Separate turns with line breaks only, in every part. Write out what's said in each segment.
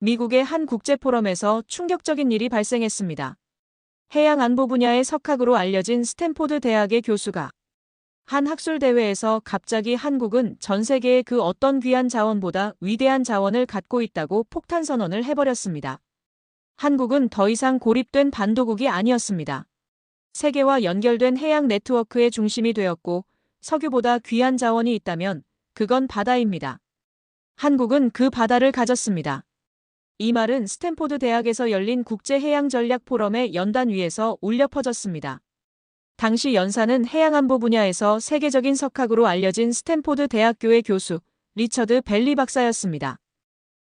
미국의 한 국제포럼에서 충격적인 일이 발생했습니다. 해양 안보 분야의 석학으로 알려진 스탠포드 대학의 교수가 한 학술대회에서 갑자기 한국은 전 세계의 그 어떤 귀한 자원보다 위대한 자원을 갖고 있다고 폭탄 선언을 해버렸습니다. 한국은 더 이상 고립된 반도국이 아니었습니다. 세계와 연결된 해양 네트워크의 중심이 되었고 석유보다 귀한 자원이 있다면 그건 바다입니다. 한국은 그 바다를 가졌습니다. 이 말은 스탠포드 대학에서 열린 국제해양전략포럼의 연단 위에서 울려 퍼졌습니다. 당시 연사는 해양안보 분야에서 세계적인 석학으로 알려진 스탠포드 대학교의 교수 리처드 벨리 박사였습니다.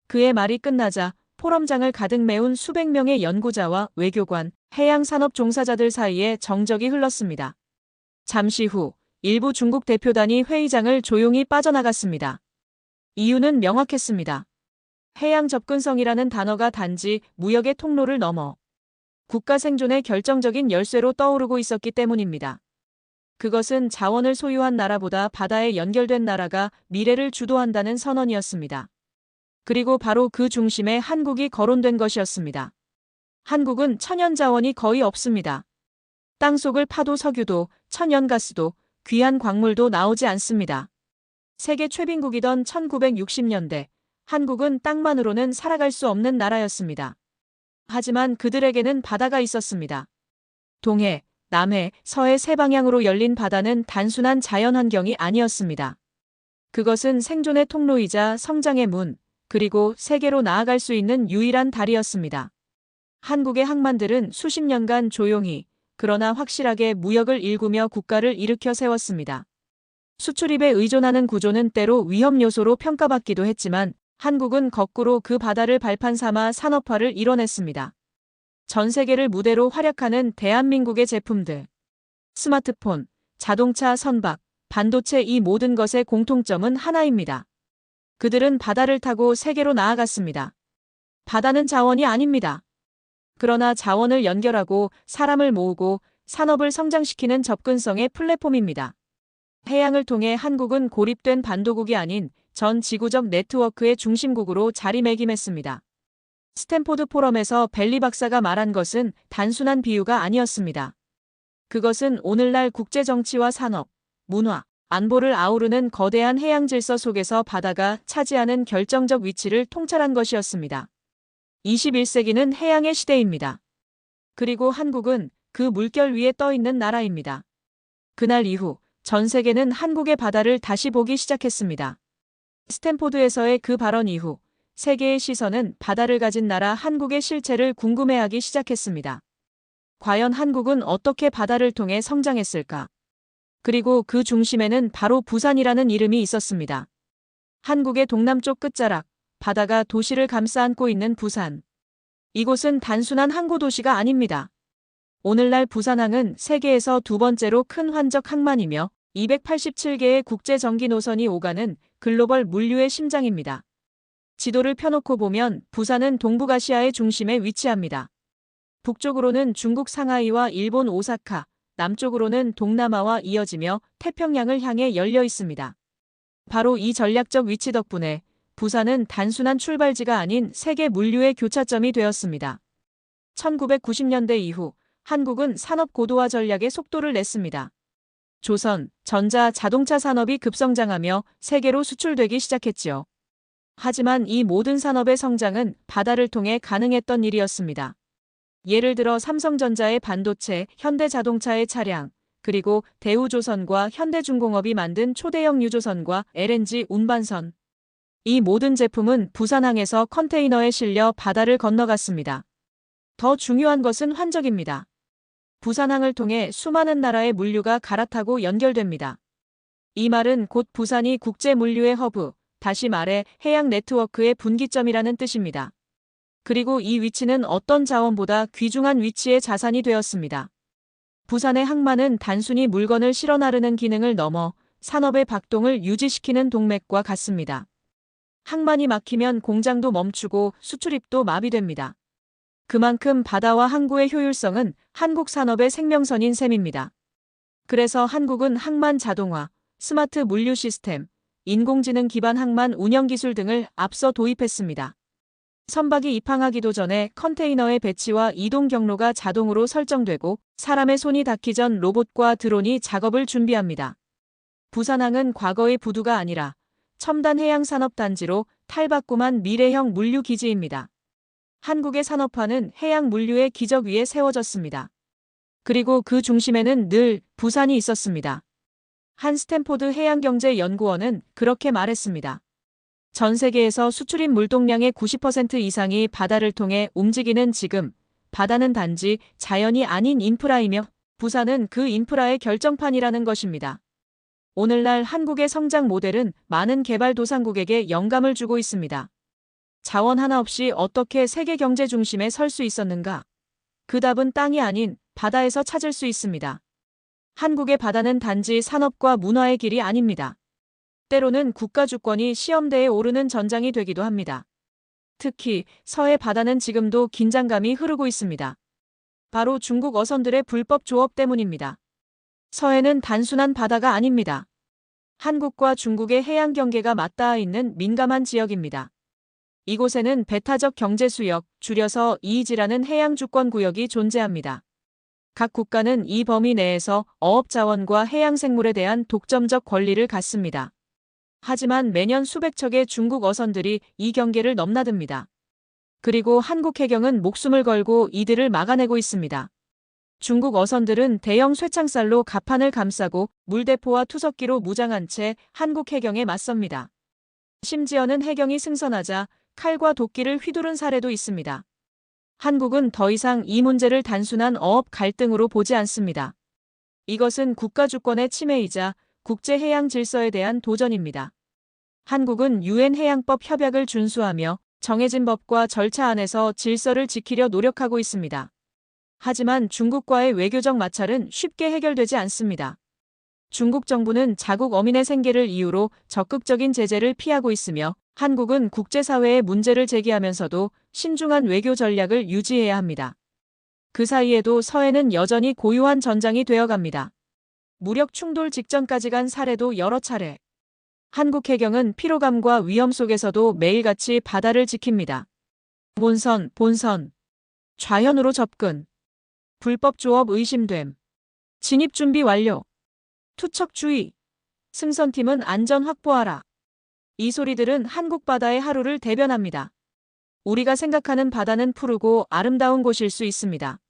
그의 말이 끝나자 포럼장을 가득 메운 수백 명의 연구자와 외교관, 해양산업 종사자들 사이에 정적이 흘렀습니다. 잠시 후 일부 중국 대표단이 회의장을 조용히 빠져나갔습니다. 이유는 명확했습니다. 해양 접근성이라는 단어가 단지 무역의 통로를 넘어 국가 생존의 결정적인 열쇠로 떠오르고 있었기 때문입니다. 그것은 자원을 소유한 나라보다 바다에 연결된 나라가 미래를 주도한다는 선언이었습니다. 그리고 바로 그 중심에 한국이 거론된 것이었습니다. 한국은 천연 자원이 거의 없습니다. 땅속을 파도 석유도, 천연가스도, 귀한 광물도 나오지 않습니다. 세계 최빈국이던 1960년대, 한국은 땅만으로는 살아갈 수 없는 나라였습니다. 하지만 그들에게는 바다가 있었습니다. 동해, 남해, 서해 세 방향으로 열린 바다는 단순한 자연환경이 아니었습니다. 그것은 생존의 통로이자 성장의 문, 그리고 세계로 나아갈 수 있는 유일한 다리였습니다. 한국의 항만들은 수십 년간 조용히, 그러나 확실하게 무역을 일구며 국가를 일으켜 세웠습니다. 수출입에 의존하는 구조는 때로 위험 요소로 평가받기도 했지만 한국은 거꾸로 그 바다를 발판 삼아 산업화를 이뤄냈습니다. 전 세계를 무대로 활약하는 대한민국의 제품들. 스마트폰, 자동차, 선박, 반도체 이 모든 것의 공통점은 하나입니다. 그들은 바다를 타고 세계로 나아갔습니다. 바다는 자원이 아닙니다. 그러나 자원을 연결하고 사람을 모으고 산업을 성장시키는 접근성의 플랫폼입니다. 해양을 통해 한국은 고립된 반도국이 아닌 전 지구적 네트워크의 중심국으로 자리매김했습니다. 스탠포드 포럼에서 벨리 박사가 말한 것은 단순한 비유가 아니었습니다. 그것은 오늘날 국제정치와 산업, 문화, 안보를 아우르는 거대한 해양 질서 속에서 바다가 차지하는 결정적 위치를 통찰한 것이었습니다. 21세기는 해양의 시대입니다. 그리고 한국은 그 물결 위에 떠 있는 나라입니다. 그날 이후 전 세계는 한국의 바다를 다시 보기 시작했습니다. 스탠포드에서의 그 발언 이후 세계의 시선은 바다를 가진 나라 한국의 실체를 궁금해하기 시작했습니다. 과연 한국은 어떻게 바다를 통해 성장했을까? 그리고 그 중심에는 바로 부산이라는 이름이 있었습니다. 한국의 동남쪽 끝자락, 바다가 도시를 감싸 안고 있는 부산. 이곳은 단순한 항구 도시가 아닙니다. 오늘날 부산항은 세계에서 두 번째로 큰 환적 항만이며 287개의 국제 전기 노선이 오가는 글로벌 물류의 심장입니다. 지도를 펴놓고 보면 부산은 동북아시아의 중심에 위치합니다. 북쪽으로는 중국 상하이와 일본 오사카, 남쪽으로는 동남아와 이어지며 태평양을 향해 열려 있습니다. 바로 이 전략적 위치 덕분에 부산은 단순한 출발지가 아닌 세계 물류의 교차점이 되었습니다. 1990년대 이후 한국은 산업 고도화 전략에 속도를 냈습니다. 조선, 전자, 자동차 산업이 급성장하며 세계로 수출되기 시작했지요. 하지만 이 모든 산업의 성장은 바다를 통해 가능했던 일이었습니다. 예를 들어 삼성전자의 반도체, 현대자동차의 차량, 그리고 대우조선과 현대중공업이 만든 초대형 유조선과 LNG 운반선. 이 모든 제품은 부산항에서 컨테이너에 실려 바다를 건너갔습니다. 더 중요한 것은 환적입니다. 부산항을 통해 수많은 나라의 물류가 갈아타고 연결됩니다. 이 말은 곧 부산이 국제 물류의 허브, 다시 말해 해양 네트워크의 분기점이라는 뜻입니다. 그리고 이 위치는 어떤 자원보다 귀중한 위치의 자산이 되었습니다. 부산의 항만은 단순히 물건을 실어 나르는 기능을 넘어 산업의 박동을 유지시키는 동맥과 같습니다. 항만이 막히면 공장도 멈추고 수출입도 마비됩니다. 그만큼 바다와 항구의 효율성은 한국 산업의 생명선인 셈입니다. 그래서 한국은 항만 자동화, 스마트 물류 시스템, 인공지능 기반 항만 운영 기술 등을 앞서 도입했습니다. 선박이 입항하기도 전에 컨테이너의 배치와 이동 경로가 자동으로 설정되고 사람의 손이 닿기 전 로봇과 드론이 작업을 준비합니다. 부산항은 과거의 부두가 아니라 첨단 해양산업단지로 탈바꿈한 미래형 물류기지입니다. 한국의 산업화는 해양 물류의 기적 위에 세워졌습니다. 그리고 그 중심에는 늘 부산이 있었습니다. 한 스탠포드 해양경제연구원은 그렇게 말했습니다. 전 세계에서 수출입 물동량의 90% 이상이 바다를 통해 움직이는 지금, 바다는 단지 자연이 아닌 인프라이며 부산은 그 인프라의 결정판이라는 것입니다. 오늘날 한국의 성장 모델은 많은 개발도상국에게 영감을 주고 있습니다. 자원 하나 없이 어떻게 세계 경제 중심에 설 수 있었는가? 그 답은 땅이 아닌 바다에서 찾을 수 있습니다. 한국의 바다는 단지 산업과 문화의 길이 아닙니다. 때로는 국가 주권이 시험대에 오르는 전장이 되기도 합니다. 특히 서해 바다는 지금도 긴장감이 흐르고 있습니다. 바로 중국 어선들의 불법 조업 때문입니다. 서해는 단순한 바다가 아닙니다. 한국과 중국의 해양 경계가 맞닿아 있는 민감한 지역입니다. 이곳에는 배타적 경제수역, 줄여서 EEZ라는 해양 주권 구역이 존재합니다. 각 국가는 이 범위 내에서 어업 자원과 해양 생물에 대한 독점적 권리를 갖습니다. 하지만 매년 수백 척의 중국 어선들이 이 경계를 넘나듭니다. 그리고 한국 해경은 목숨을 걸고 이들을 막아내고 있습니다. 중국 어선들은 대형 쇠창살로 갑판을 감싸고 물대포와 투석기로 무장한 채 한국 해경에 맞섭니다. 심지어는 해경이 승선하자 칼과 도끼를 휘두른 사례도 있습니다. 한국은 더 이상 이 문제를 단순한 어업 갈등으로 보지 않습니다. 이것은 국가 주권의 침해이자 국제 해양 질서에 대한 도전입니다. 한국은 유엔 해양법 협약을 준수하며 정해진 법과 절차 안에서 질서를 지키려 노력하고 있습니다. 하지만 중국과의 외교적 마찰은 쉽게 해결되지 않습니다. 중국 정부는 자국 어민의 생계를 이유로 적극적인 제재를 피하고 있으며 한국은 국제사회에 문제를 제기하면서도 신중한 외교 전략을 유지해야 합니다. 그 사이에도 서해는 여전히 고유한 전장이 되어갑니다. 무력 충돌 직전까지 간 사례도 여러 차례. 한국 해경은 피로감과 위험 속에서도 매일같이 바다를 지킵니다. 본선. 좌현으로 접근. 불법 조업 의심됨. 진입 준비 완료. 투척 주의. 승선팀은 안전 확보하라. 이 소리들은 한국 바다의 하루를 대변합니다. 우리가 생각하는 바다는 푸르고 아름다운 곳일 수 있습니다.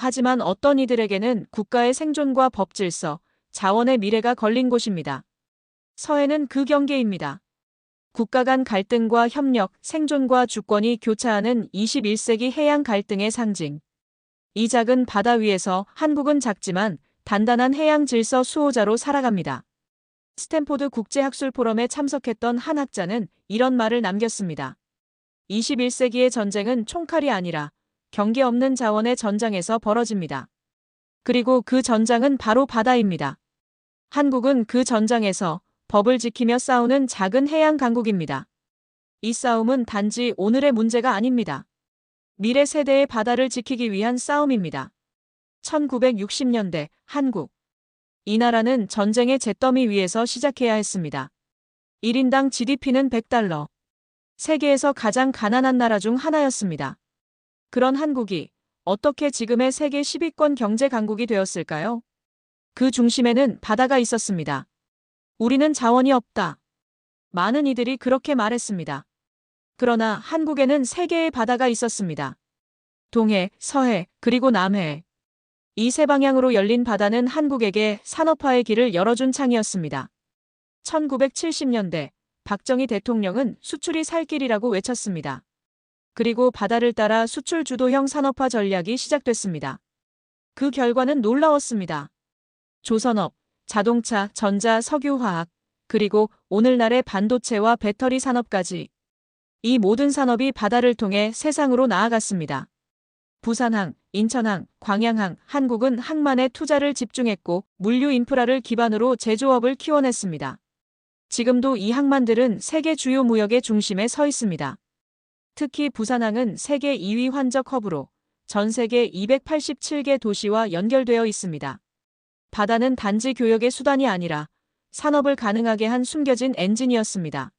하지만 어떤 이들에게는 국가의 생존과 법 질서, 자원의 미래가 걸린 곳입니다. 서해는 그 경계입니다. 국가 간 갈등과 협력, 생존과 주권이 교차하는 21세기 해양 갈등의 상징. 이 작은 바다 위에서 한국은 작지만 단단한 해양 질서 수호자로 살아갑니다. 스탠포드 국제학술 포럼에 참석했던 한 학자는 이런 말을 남겼습니다. 21세기의 전쟁은 총칼이 아니라 경계 없는 자원의 전장에서 벌어집니다. 그리고 그 전장은 바로 바다입니다. 한국은 그 전장에서 법을 지키며 싸우는 작은 해양 강국입니다. 이 싸움은 단지 오늘의 문제가 아닙니다. 미래 세대의 바다를 지키기 위한 싸움입니다. 1960년대 한국. 이 나라는 전쟁의 잿더미 위에서 시작해야 했습니다. 1인당 GDP는 $100. 세계에서 가장 가난한 나라 중 하나였습니다. 그런 한국이 어떻게 지금의 세계 10위권 경제 강국이 되었을까요? 그 중심에는 바다가 있었습니다. 우리는 자원이 없다. 많은 이들이 그렇게 말했습니다. 그러나 한국에는 세 개의 바다가 있었습니다. 동해, 서해, 그리고 남해. 이 세 방향으로 열린 바다는 한국에게 산업화의 길을 열어준 창이었습니다. 1970년대 박정희 대통령은 수출이 살 길이라고 외쳤습니다. 그리고 바다를 따라 수출 주도형 산업화 전략이 시작됐습니다. 그 결과는 놀라웠습니다. 조선업, 자동차, 전자, 석유화학, 그리고 오늘날의 반도체와 배터리 산업까지. 이 모든 산업이 바다를 통해 세상으로 나아갔습니다. 부산항, 인천항, 광양항, 한국은 항만에 투자를 집중했고 물류 인프라를 기반으로 제조업을 키워냈습니다. 지금도 이 항만들은 세계 주요 무역의 중심에 서 있습니다. 특히 부산항은 세계 2위 환적 허브로 전 세계 287개 도시와 연결되어 있습니다. 바다는 단지 교역의 수단이 아니라 산업을 가능하게 한 숨겨진 엔진이었습니다.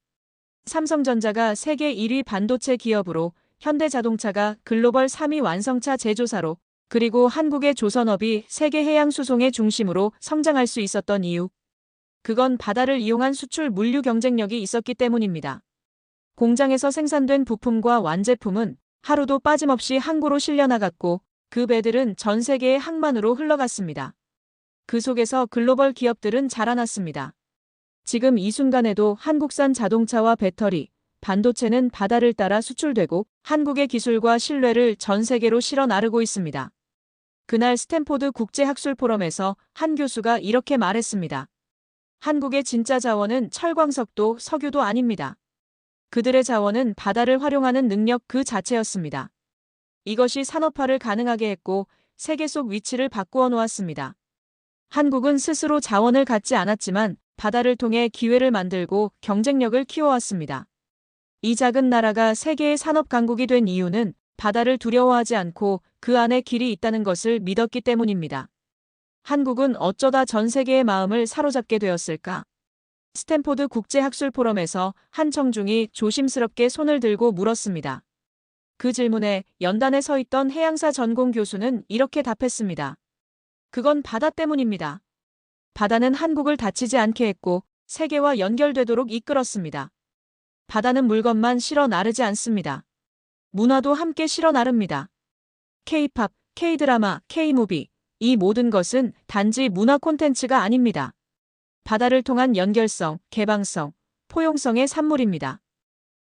삼성전자가 세계 1위 반도체 기업으로 현대자동차가 글로벌 3위 완성차 제조사로, 그리고 한국의 조선업이 세계 해양 수송의 중심으로 성장할 수 있었던 이유. 그건 바다를 이용한 수출 물류 경쟁력이 있었기 때문입니다. 공장에서 생산된 부품과 완제품은 하루도 빠짐없이 항구로 실려나갔고, 그 배들은 전 세계의 항만으로 흘러갔습니다. 그 속에서 글로벌 기업들은 자라났습니다. 지금 이 순간에도 한국산 자동차와 배터리, 반도체는 바다를 따라 수출되고 한국의 기술과 신뢰를 전 세계로 실어 나르고 있습니다. 그날 스탠포드 국제학술 포럼에서 한 교수가 이렇게 말했습니다. 한국의 진짜 자원은 철광석도 석유도 아닙니다. 그들의 자원은 바다를 활용하는 능력 그 자체였습니다. 이것이 산업화를 가능하게 했고 세계 속 위치를 바꾸어 놓았습니다. 한국은 스스로 자원을 갖지 않았지만 바다를 통해 기회를 만들고 경쟁력을 키워왔습니다. 이 작은 나라가 세계의 산업 강국이 된 이유는 바다를 두려워하지 않고 그 안에 길이 있다는 것을 믿었기 때문입니다. 한국은 어쩌다 전 세계의 마음을 사로잡게 되었을까? 스탠포드 국제학술 포럼에서 한 청중이 조심스럽게 손을 들고 물었습니다. 그 질문에 연단에 서 있던 해양사 전공 교수는 이렇게 답했습니다. 그건 바다 때문입니다. 바다는 한국을 다치지 않게 했고 세계와 연결되도록 이끌었습니다. 바다는 물건만 실어 나르지 않습니다. 문화도 함께 실어 나릅니다. K-팝, K-드라마, K-무비, 이 모든 것은 단지 문화 콘텐츠가 아닙니다. 바다를 통한 연결성, 개방성, 포용성의 산물입니다.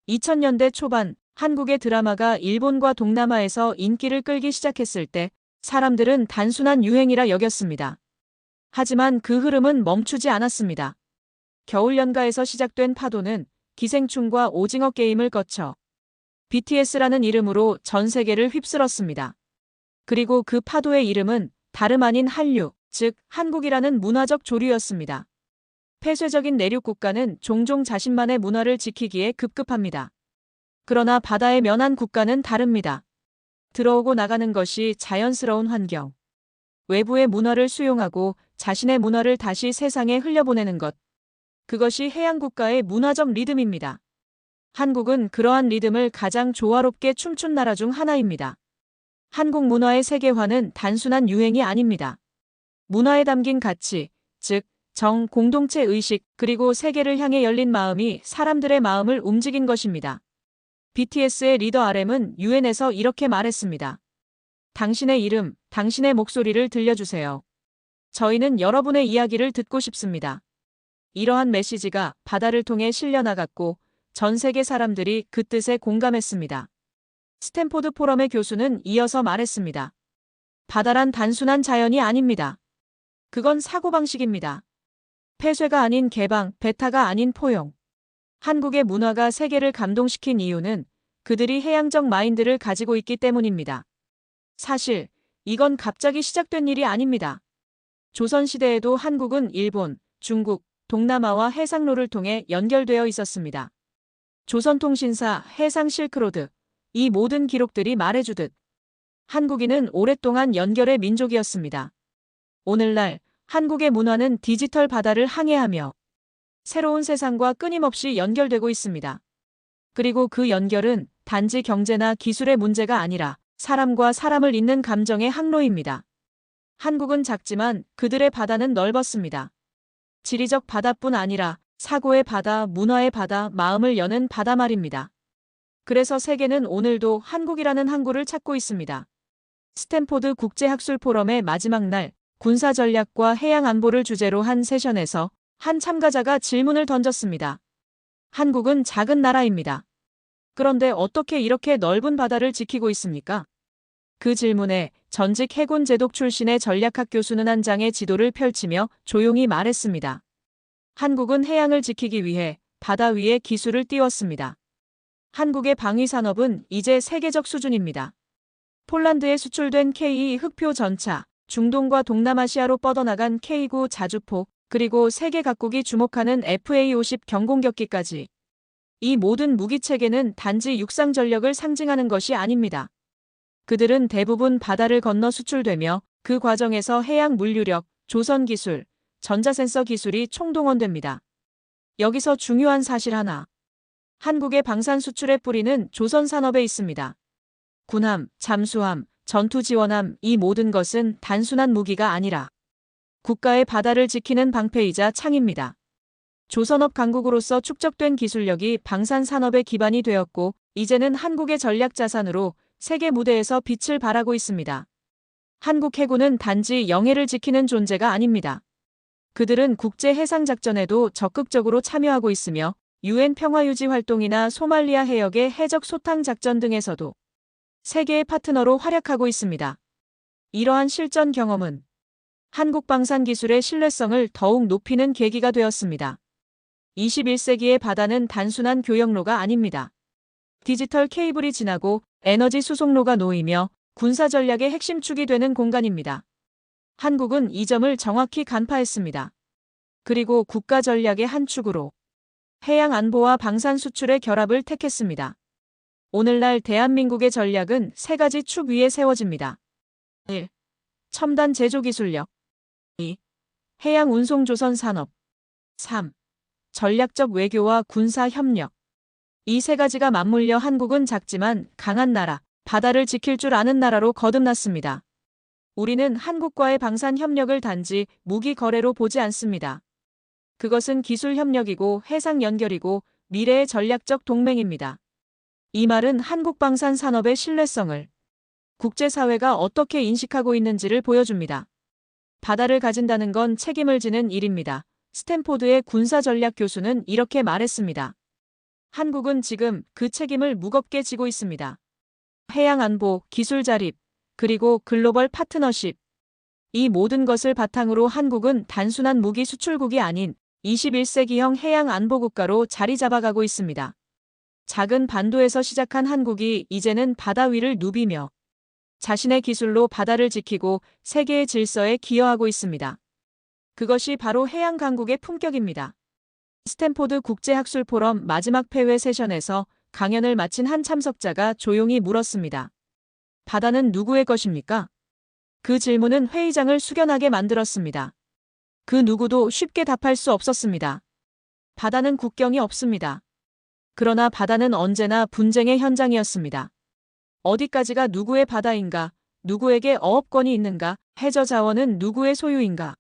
2000년대 초반 한국의 드라마가 일본과 동남아에서 인기를 끌기 시작했을 때 사람들은 단순한 유행이라 여겼습니다. 하지만 그 흐름은 멈추지 않았습니다. 겨울연가에서 시작된 파도는 기생충과 오징어 게임을 거쳐 BTS라는 이름으로 전 세계를 휩쓸었습니다. 그리고 그 파도의 이름은 다름 아닌 한류, 즉 한국이라는 문화적 조류였습니다. 폐쇄적인 내륙 국가는 종종 자신만의 문화를 지키기에 급급합니다. 그러나 바다에 면한 국가는 다릅니다. 들어오고 나가는 것이 자연스러운 환경. 외부의 문화를 수용하고 자신의 문화를 다시 세상에 흘려보내는 것. 그것이 해양국가의 문화적 리듬입니다. 한국은 그러한 리듬을 가장 조화롭게 춤춘 나라 중 하나입니다. 한국 문화의 세계화는 단순한 유행이 아닙니다. 문화에 담긴 가치, 즉 정, 공동체 의식, 그리고 세계를 향해 열린 마음이 사람들의 마음을 움직인 것입니다. BTS의 리더 RM은 UN에서 이렇게 말했습니다. 당신의 이름, 당신의 목소리를 들려주세요. 저희는 여러분의 이야기를 듣고 싶습니다. 이러한 메시지가 바다를 통해 실려나갔고 전 세계 사람들이 그 뜻에 공감했습니다. 스탠포드 포럼의 교수는 이어서 말했습니다. 바다란 단순한 자연이 아닙니다. 그건 사고방식입니다. 폐쇄가 아닌 개방, 배타가 아닌 포용. 한국의 문화가 세계를 감동시킨 이유는 그들이 해양적 마인드를 가지고 있기 때문입니다. 사실 이건 갑자기 시작된 일이 아닙니다. 조선시대에도 한국은 일본, 중국, 동남아와 해상로를 통해 연결되어 있었습니다. 조선통신사, 해상 실크로드, 이 모든 기록들이 말해주듯 한국인은 오랫동안 연결의 민족이었습니다. 오늘날 한국의 문화는 디지털 바다를 항해하며 새로운 세상과 끊임없이 연결되고 있습니다. 그리고 그 연결은 단지 경제나 기술의 문제가 아니라 사람과 사람을 잇는 감정의 항로입니다. 한국은 작지만 그들의 바다는 넓었습니다. 지리적 바다뿐 아니라 사고의 바다, 문화의 바다, 마음을 여는 바다 말입니다. 그래서 세계는 오늘도 한국이라는 항구를 찾고 있습니다. 스탠포드 국제학술 포럼의 마지막 날, 군사 전략과 해양 안보를 주제로 한 세션에서 한 참가자가 질문을 던졌습니다. 한국은 작은 나라입니다. 그런데 어떻게 이렇게 넓은 바다를 지키고 있습니까? 그 질문에 전직 해군 제독 출신의 전략학 교수는 한 장의 지도를 펼치며 조용히 말했습니다. 한국은 해양을 지키기 위해 바다 위에 기술을 띄웠습니다. 한국의 방위 산업은 이제 세계적 수준입니다. 폴란드에 수출된 K2 흑표 전차, 중동과 동남아시아로 뻗어나간 K9 자주포, 그리고 세계 각국이 주목하는 FA-50 경공격기까지. 이 모든 무기체계는 단지 육상 전력을 상징하는 것이 아닙니다. 그들은 대부분 바다를 건너 수출되며 그 과정에서 해양 물류력, 조선 기술, 전자센서 기술이 총동원됩니다. 여기서 중요한 사실 하나. 한국의 방산 수출의 뿌리는 조선 산업에 있습니다. 군함, 잠수함, 전투지원함 이 모든 것은 단순한 무기가 아니라 국가의 바다를 지키는 방패이자 창입니다. 조선업 강국으로서 축적된 기술력이 방산 산업의 기반이 되었고 이제는 한국의 전략 자산으로 세계 무대에서 빛을 발하고 있습니다. 한국 해군은 단지 영해를 지키는 존재가 아닙니다. 그들은 국제 해상 작전에도 적극적으로 참여하고 있으며 UN 평화유지 활동이나 소말리아 해역의 해적 소탕 작전 등에서도 세계의 파트너로 활약하고 있습니다. 이러한 실전 경험은 한국 방산 기술의 신뢰성을 더욱 높이는 계기가 되었습니다. 21세기의 바다는 단순한 교역로가 아닙니다. 디지털 케이블이 지나고 에너지 수송로가 놓이며 군사 전략의 핵심축이 되는 공간입니다. 한국은 이 점을 정확히 간파했습니다. 그리고 국가 전략의 한 축으로 해양 안보와 방산 수출의 결합을 택했습니다. 오늘날 대한민국의 전략은 세 가지 축 위에 세워집니다. 1. 첨단 제조 기술력. 2. 해양 운송 조선 산업. 3. 전략적 외교와 군사 협력. 이 세 가지가 맞물려 한국은 작지만 강한 나라, 바다를 지킬 줄 아는 나라로 거듭났습니다. 우리는 한국과의 방산 협력을 단지 무기 거래로 보지 않습니다. 그것은 기술 협력이고 해상 연결이고 미래의 전략적 동맹입니다. 이 말은 한국 방산 산업의 신뢰성을 국제사회가 어떻게 인식하고 있는지를 보여줍니다. 바다를 가진다는 건 책임을 지는 일입니다. 스탠포드의 군사전략 교수는 이렇게 말했습니다. 한국은 지금 그 책임을 무겁게 지고 있습니다. 해양 안보, 기술 자립, 그리고 글로벌 파트너십. 이 모든 것을 바탕으로 한국은 단순한 무기 수출국이 아닌 21세기형 해양 안보 국가로 자리 잡아가고 있습니다. 작은 반도에서 시작한 한국이 이제는 바다 위를 누비며 자신의 기술로 바다를 지키고 세계의 질서에 기여하고 있습니다. 그것이 바로 해양 강국의 품격입니다. 스탠포드 국제학술 포럼 마지막 폐회 세션에서 강연을 마친 한 참석자가 조용히 물었습니다. 바다는 누구의 것입니까? 그 질문은 회의장을 숙연하게 만들었습니다. 그 누구도 쉽게 답할 수 없었습니다. 바다는 국경이 없습니다. 그러나 바다는 언제나 분쟁의 현장이었습니다. 어디까지가 누구의 바다인가, 누구에게 어업권이 있는가, 해저 자원은 누구의 소유인가.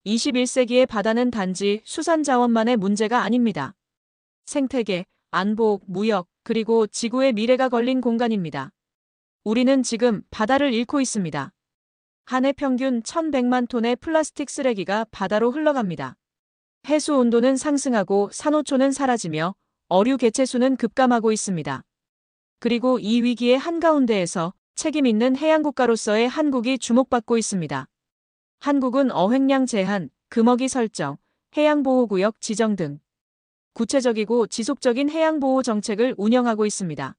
21세기의 바다는 단지 수산 자원만의 문제가 아닙니다. 생태계, 안보, 무역, 그리고 지구의 미래가 걸린 공간입니다. 우리는 지금 바다를 잃고 있습니다. 한 해 평균 1,100만 톤의 플라스틱 쓰레기가 바다로 흘러갑니다. 해수 온도는 상승하고 산호초는 사라지며 어류 개체수는 급감하고 있습니다. 그리고 이 위기의 한가운데에서 책임 있는 해양국가로서의 한국이 주목받고 있습니다. 한국은 어획량 제한, 금어기 설정, 해양보호구역 지정 등 구체적이고 지속적인 해양보호 정책을 운영하고 있습니다.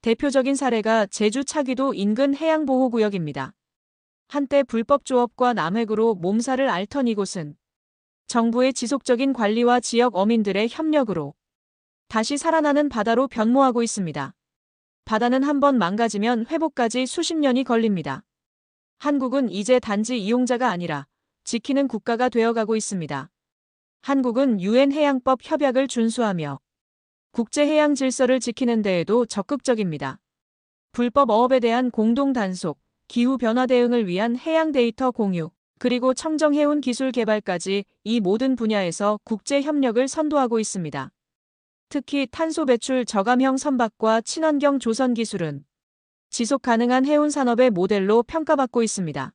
대표적인 사례가 제주 차귀도 인근 해양보호구역입니다. 한때 불법 조업과 남획으로 몸살을 앓던 이곳은 정부의 지속적인 관리와 지역 어민들의 협력으로 다시 살아나는 바다로 변모하고 있습니다. 바다는 한번 망가지면 회복까지 수십 년이 걸립니다. 한국은 이제 단지 이용자가 아니라 지키는 국가가 되어가고 있습니다. 한국은 UN 해양법 협약을 준수하며 국제 해양 질서를 지키는 데에도 적극적입니다. 불법 어업에 대한 공동 단속, 기후변화 대응을 위한 해양 데이터 공유, 그리고 청정해운 기술 개발까지 이 모든 분야에서 국제 협력을 선도하고 있습니다. 특히 탄소 배출 저감형 선박과 친환경 조선 기술은 지속 가능한 해운 산업의 모델로 평가받고 있습니다.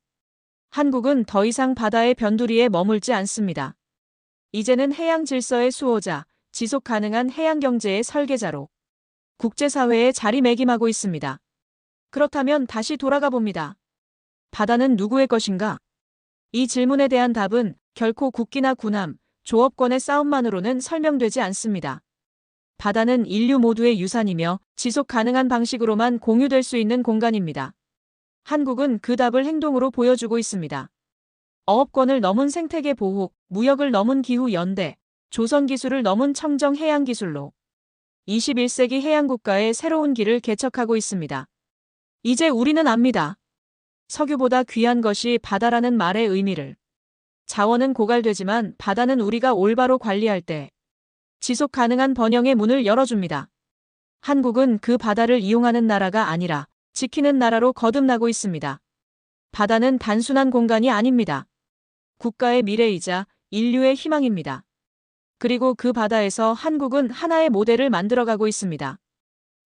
한국은 더 이상 바다의 변두리에 머물지 않습니다. 이제는 해양 질서의 수호자, 지속 가능한 해양 경제의 설계자로 국제사회에 자리매김하고 있습니다. 그렇다면 다시 돌아가 봅니다. 바다는 누구의 것인가? 이 질문에 대한 답은 결코 국기나 군함, 조업권의 싸움만으로는 설명되지 않습니다. 바다는 인류 모두의 유산이며 지속 가능한 방식으로만 공유될 수 있는 공간입니다. 한국은 그 답을 행동으로 보여주고 있습니다. 어업권을 넘은 생태계 보호, 무역을 넘은 기후 연대, 조선 기술을 넘은 청정 해양 기술로 21세기 해양 국가의 새로운 길을 개척하고 있습니다. 이제 우리는 압니다. 석유보다 귀한 것이 바다라는 말의 의미를. 자원은 고갈되지만 바다는 우리가 올바로 관리할 때 지속 가능한 번영의 문을 열어줍니다. 한국은 그 바다를 이용하는 나라가 아니라 지키는 나라로 거듭나고 있습니다. 바다는 단순한 공간이 아닙니다. 국가의 미래이자 인류의 희망입니다. 그리고 그 바다에서 한국은 하나의 모델을 만들어가고 있습니다.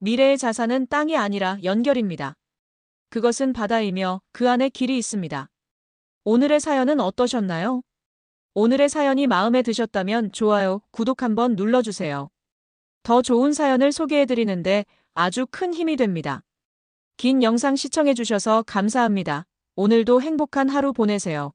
미래의 자산은 땅이 아니라 연결입니다. 그것은 바다이며 그 안에 길이 있습니다. 오늘의 사연은 어떠셨나요? 오늘의 사연이 마음에 드셨다면 좋아요, 구독 한번 눌러주세요. 더 좋은 사연을 소개해드리는데 아주 큰 힘이 됩니다. 긴 영상 시청해주셔서 감사합니다. 오늘도 행복한 하루 보내세요.